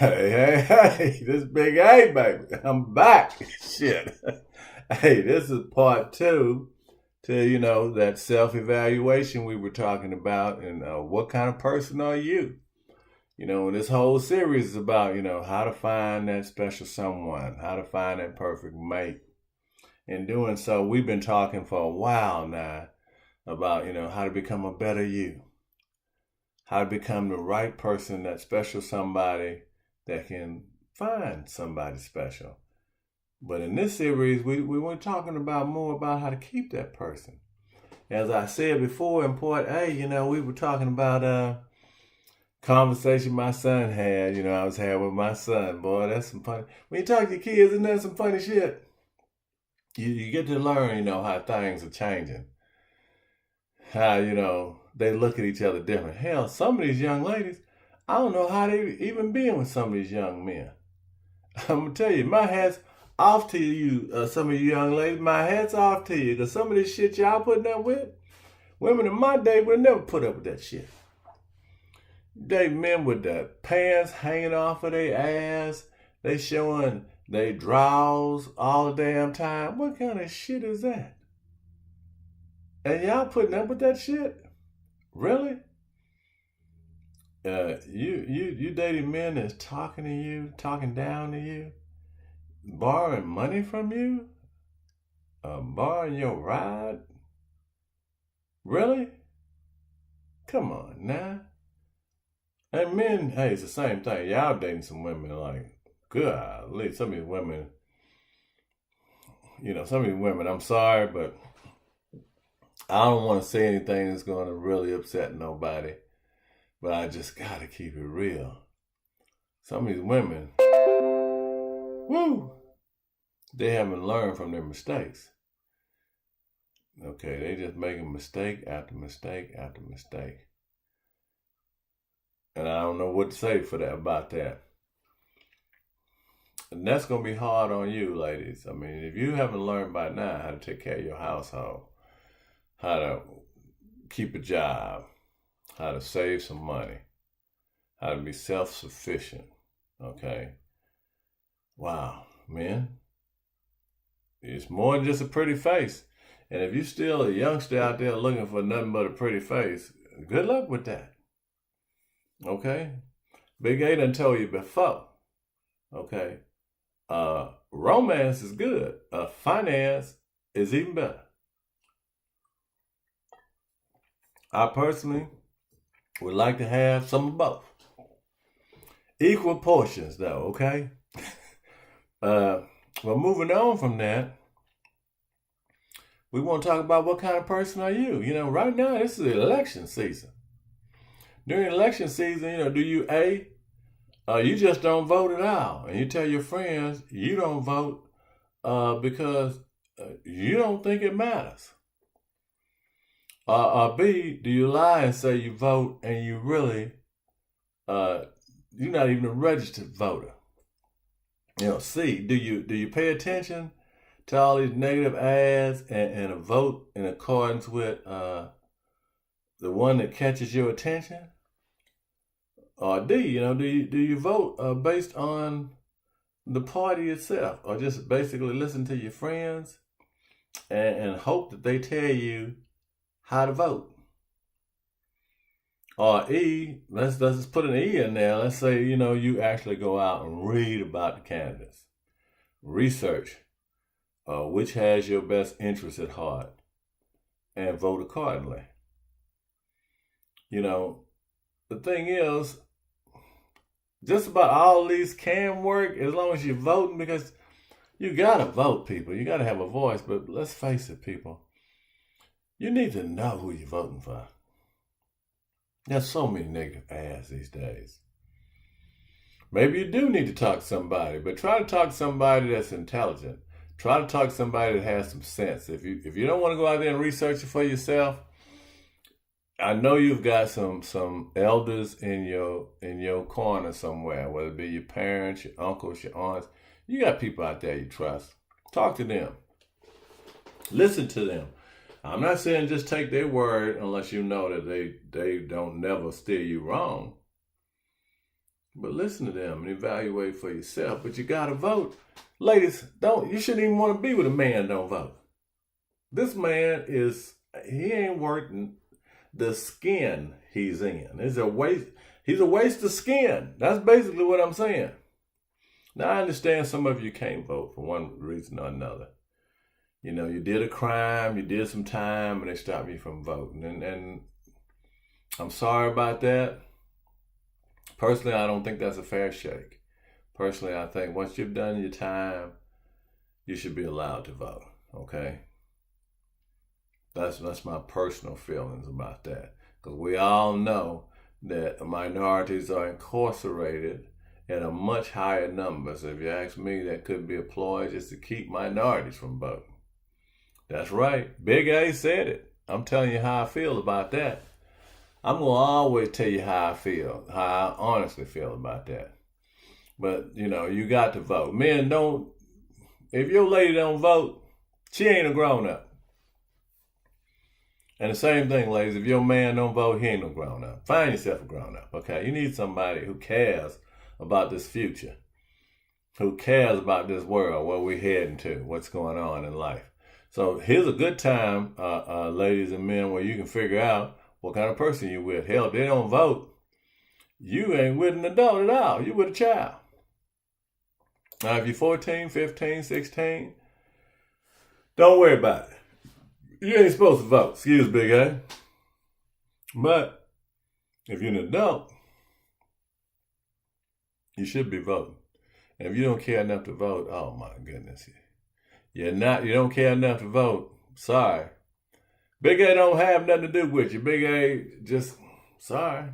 Hey, this Big A, baby. I'm back. Shit. Hey, this is part two to, that self-evaluation we were talking about and what kind of person are you? And this whole series is about, how to find that special someone, how to find that perfect mate. In doing so, we've been talking for a while now about, how to become a better you, how to become the right person, that special somebody that can find somebody special. But in this series, we were talking about more about how to keep that person. As I said before in part A, we were talking about a conversation my son had, I was having with my son. Boy, that's some funny. When you talk to your kids, isn't that some funny shit? You get to learn, how things are changing. How, they look at each other different. Hell, some of these young ladies, I don't know how they even been with some of these young men. I'm gonna tell you, my hat's off to you, some of you young ladies. My hat's off to you, because some of this shit y'all putting up with, women in my day would never put up with that shit. They men with the pants hanging off of their ass, they showing they drawers all the damn time. What kind of shit is that? And y'all putting up with that shit? Really? You dating men that's talking to you, talking down to you, borrowing money from you, borrowing your ride? Really? Come on now. And men, hey, it's the same thing. Y'all dating some women like, golly, some of these women, some of these women, I'm sorry, but I don't want to say anything that's going to really upset nobody. But I just gotta keep it real. Some of these women, woo, they haven't learned from their mistakes. Okay, they just making mistake after mistake after mistake. And I don't know what to say for that about that. And that's gonna be hard on you, ladies. I mean, if you haven't learned by now how to take care of your household, how to keep a job, how to save some money, how to be self-sufficient, okay? Wow, man. It's more than just a pretty face. And if you're still a youngster out there looking for nothing but a pretty face, good luck with that, okay? Big A done told you before, okay? Romance is good. Finance is even better. I personally would like to have some of both. Equal portions, though, okay? Well, moving on from that, we want to talk about what kind of person are you? Right now, this is election season. During election season, do you you just don't vote at all. And you tell your friends you don't vote because you don't think it matters. B, do you lie and say you vote and you really, you're not even a registered voter? C, do you pay attention to all these negative ads and vote in accordance with the one that catches your attention? Or D, do you vote based on the party itself, or just basically listen to your friends and hope that they tell you how to vote? Or E, let's just put an E in there. Let's say, you actually go out and read about the candidates. Research which has your best interest at heart and vote accordingly. The thing is, just about all these can work as long as you're voting, because you gotta vote, people. You gotta have a voice, but let's face it, people. You need to know who you're voting for. There's so many negative ads these days. Maybe you do need to talk to somebody, but try to talk to somebody that's intelligent. Try to talk to somebody that has some sense. If you don't want to go out there and research it for yourself, I know you've got some elders in your corner somewhere, whether it be your parents, your uncles, your aunts. You got people out there you trust. Talk to them. Listen to them. I'm not saying just take their word unless you know that they don't never steer you wrong. But listen to them and evaluate for yourself. But you gotta vote. Ladies, you shouldn't even want to be with a man that don't vote. This man he ain't worth the skin he's in. He's a waste of skin. That's basically what I'm saying. Now, I understand some of you can't vote for one reason or another. You know, you did a crime, you did some time, and they stopped you from voting. And I'm sorry about that. Personally, I don't think that's a fair shake. Personally, I think once you've done your time, you should be allowed to vote, okay? That's my personal feelings about that. Because we all know that minorities are incarcerated at a much higher number. So if you ask me, that could be a ploy just to keep minorities from voting. That's right. Big A said it. I'm telling you how I feel about that. I'm going to always tell you how I feel, how I honestly feel about that. But, you know, you got to vote. Men if your lady don't vote, she ain't a grown-up. And the same thing, ladies, if your man don't vote, he ain't no grown-up. Find yourself a grown-up, okay? You need somebody who cares about this future, who cares about this world, where we're heading to, what's going on in life. So here's a good time, ladies and men, where you can figure out what kind of person you're with. Hell, if they don't vote, you ain't with an adult at all. You're with a child. Now, if you're 14, 15, 16, don't worry about it. You ain't supposed to vote. Excuse Big A. But if you're an adult, you should be voting. And if you don't care enough to vote, oh my goodness. You don't care enough to vote. Sorry. Big A don't have nothing to do with you. Big A sorry.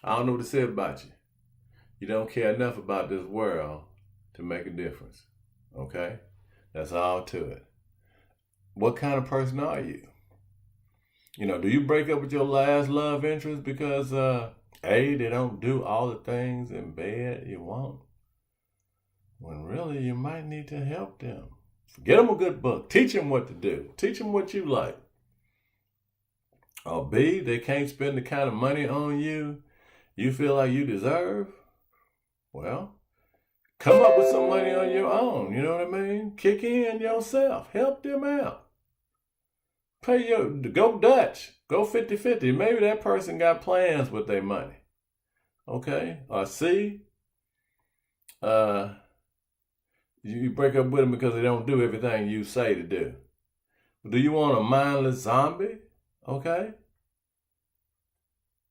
I don't know what to say about you. You don't care enough about this world to make a difference. Okay? That's all to it. What kind of person are you? You know, do you break up with your last love interest because, they don't do all the things in bed you want? When really you might need to help them. Get them a good book. Teach them what to do. Teach them what you like. Or B, they can't spend the kind of money on you feel like you deserve. Well, come up with some money on your own. You know what I mean? Kick in yourself. Help them out. Go Dutch. Go 50-50. Maybe that person got plans with their money. Okay? Or C, you break up with them because they don't do everything you say to do. Do you want a mindless zombie? Okay?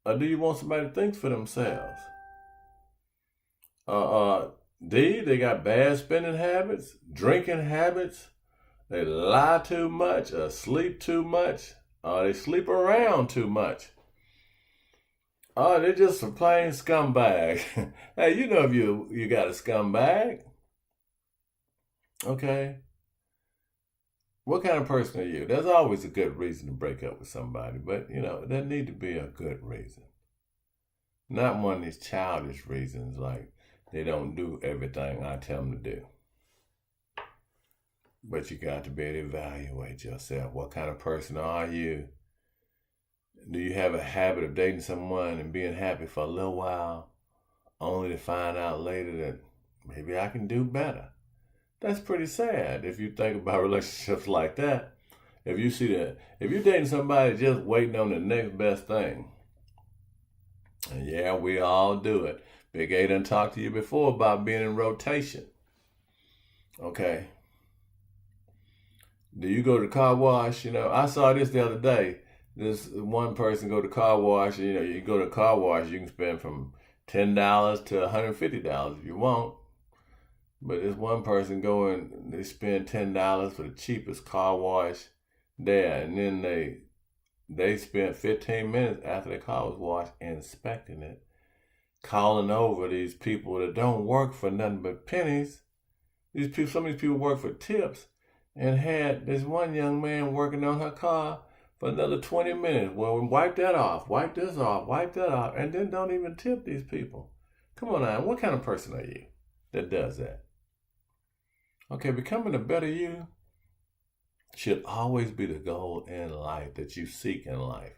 Or do you want somebody that thinks for themselves? D, they got bad spending habits, drinking habits, they lie too much, or sleep too much, or they sleep around too much. Oh, they're just a plain scumbag. Hey, you know if you got a scumbag. Okay? What kind of person are you? There's always a good reason to break up with somebody, but, you know, there need to be a good reason. Not one of these childish reasons like they don't do everything I tell them to do. But you got to be able to evaluate yourself. What kind of person are you? Do you have a habit of dating someone and being happy for a little while, only to find out later that maybe I can do better? That's pretty sad if you think about relationships like that. If you're dating somebody just waiting on the next best thing, and yeah, we all do it. Big A done talked to you before about being in rotation. Okay. Do you go to the car wash? You know, I saw this the other day. This one person go to car wash. You know, you go to a car wash, you can spend from $10 to $150 if you want. But this one person they spend $10 for the cheapest car wash there, and then they spent 15 minutes after the car was washed inspecting it, calling over these people that don't work for nothing but pennies. Some of these people work for tips, and had this one young man working on her car for another 20 minutes. Well, wipe that off, wipe this off, wipe that off, and then don't even tip these people. Come on now, what kind of person are you that does that? Okay, becoming a better you should always be the goal in life that you seek in life.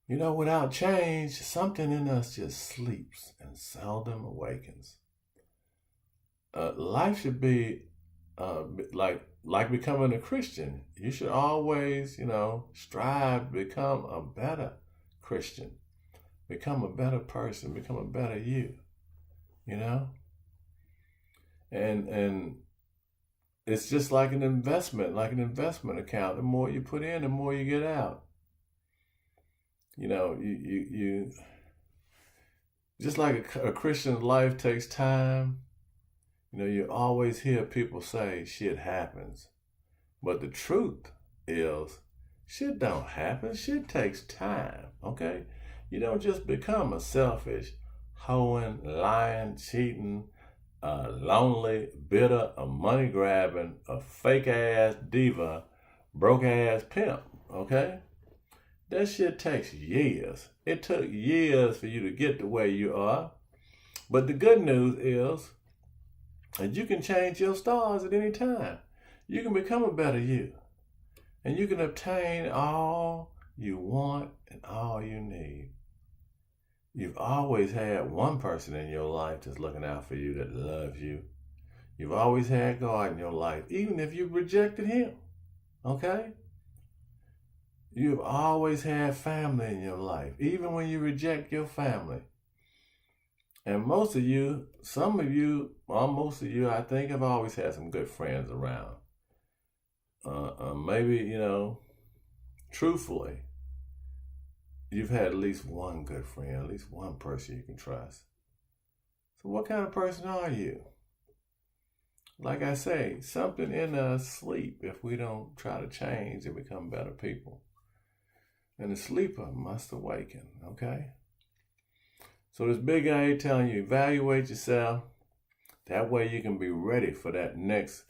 Without change, something in us just sleeps and seldom awakens. Life should be like becoming a Christian. You should always, strive to become a better Christian, become a better person, become a better you. And it's just like an investment account. The more you put in, the more you get out. You just like a Christian life takes time. You always hear people say shit happens. But the truth is, shit don't happen. Shit takes time, okay? You don't just become a selfish, hoeing, lying, cheating, lonely, bitter, a money-grabbing, a fake-ass diva, broke-ass pimp, okay? That shit takes years. It took years for you to get to where you are. But the good news is that you can change your stars at any time. You can become a better you. And you can obtain all you want and all you need. You've always had one person in your life that's looking out for you, that loves you. You've always had God in your life, even if you rejected him, okay? You've always had family in your life, even when you reject your family. And most of you, some of you, or most of you, I think, have always had some good friends around. Maybe, truthfully, you've had at least one good friend, at least one person you can trust. So what kind of person are you? Like I say, something in us sleep if we don't try to change and become better people. And the sleeper must awaken, okay? So this big A telling you, evaluate yourself. That way you can be ready for that next,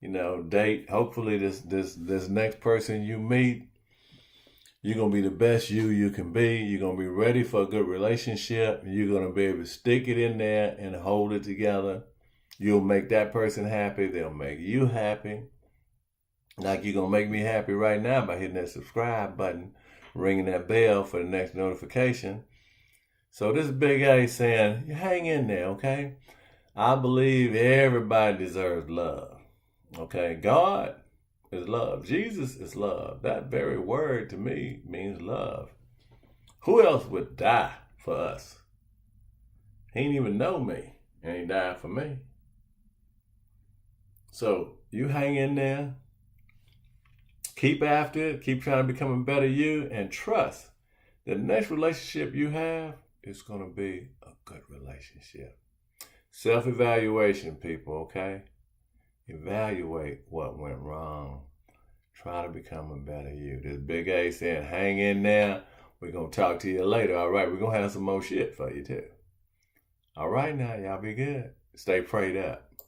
date. Hopefully this next person you meet, you're going to be the best you can be. You're going to be ready for a good relationship. You're going to be able to stick it in there and hold it together. You'll make that person happy. They'll make you happy. Like you're going to make me happy right now by hitting that subscribe button, ringing that bell for the next notification. So this big A saying, you hang in there, okay? I believe everybody deserves love, okay? God is love. Jesus is love. That very word to me means love. Who else would die for us? He didn't even know me, and he died for me. So you hang in there, keep after it, keep trying to become a better you, and trust the next relationship you have is going to be a good relationship. Self-evaluation, people, okay? Evaluate what went wrong. Try to become a better you. This big A saying, hang in there. We're going to talk to you later, all right? We're going to have some more shit for you, too. All right, now, y'all be good. Stay prayed up.